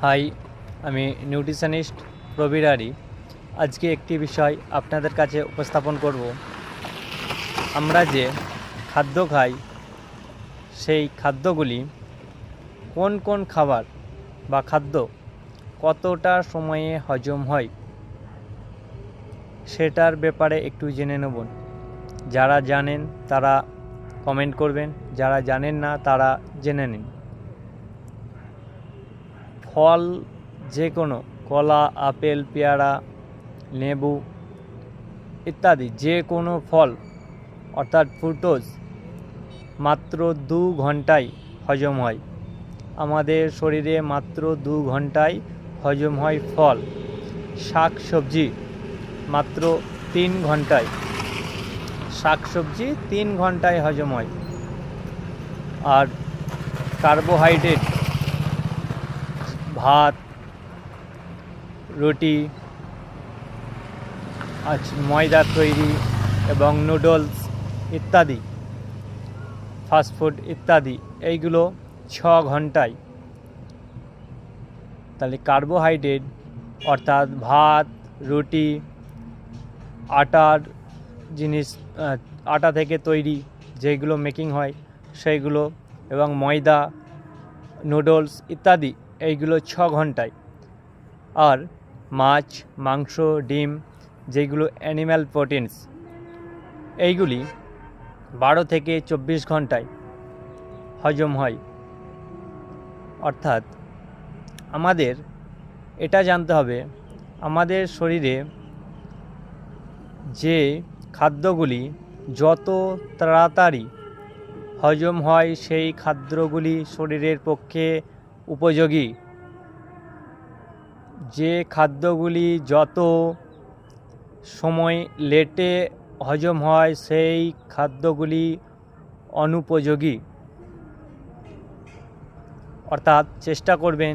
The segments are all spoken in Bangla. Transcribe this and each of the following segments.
হাই, আমি নিউট্রিশনিস্ট প্রবীর আরি। আজকে একটি বিষয় আপনাদের কাছে উপস্থাপন করব। আমরা যে খাদ্য খাই সেই খাদ্যগুলি কোন কোন খাবার বা খাদ্য কতটা সময়ে হজম হয় সেটার ব্যাপারে একটু জেনে নেব। যারা জানেন তারা কমেন্ট করবেন, যারা জানেন না তারা জেনে নিন। ফল যে কোনো কলা, আপেল, পেয়ারা, লেবু ইত্যাদি যে কোনো ফল অর্থাৎ ফ্রুটোজ মাত্র 2 ঘন্টায় হজম হয়। আমাদের শরীরে মাত্র 2 ঘন্টায় হজম হয় ফল। শাক সবজি মাত্র 3 ঘন্টায়, শাকসবজি 3 ঘন্টায় হজম হয়। আর কার্বোহাইড্রেট ভাত, রুটি, ময়দার তৈরি এবং নুডলস ইত্যাদি ফাস্টফুড ইত্যাদি এইগুলো 6 ঘন্টায়। তাহলে কার্বোহাইড্রেট অর্থাৎ ভাত, রুটি, আটার জিনিস, আটা থেকে তৈরি যেগুলো মেকিং হয় সেইগুলো, এবং ময়দা, নুডলস ইত্যাদি এইগুলো 6 ঘন্টায়। আর মাছ, মাংস, ডিম যেগুলো অ্যানিম্যাল প্রোটিনস এইগুলি 12 থেকে 24 ঘন্টায় হজম হয়। অর্থাৎ আমাদের এটা জানতে হবে আমাদের শরীরে যে খাদ্যগুলি যত তাড়াতাড়ি হজম হয় সেই খাদ্যগুলি শরীরের পক্ষে উপযোগী। যে খাদ্যগুলি যত সময় লেটে হজম হয় সেই খাদ্যগুলি অনুপযোগী। অর্থাৎ চেষ্টা করবেন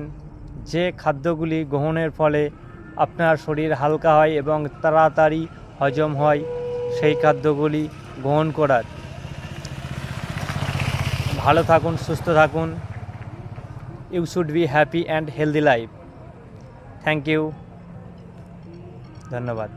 যে খাদ্যগুলি গ্রহণের ফলে আপনার শরীর হালকা হয় এবং তাড়াতাড়ি হজম হয় সেই খাদ্যগুলি গ্রহণ করার। ভালো থাকুন, সুস্থ থাকুন। You should be happy and healthy life. Thank you, ধন্যবাদ।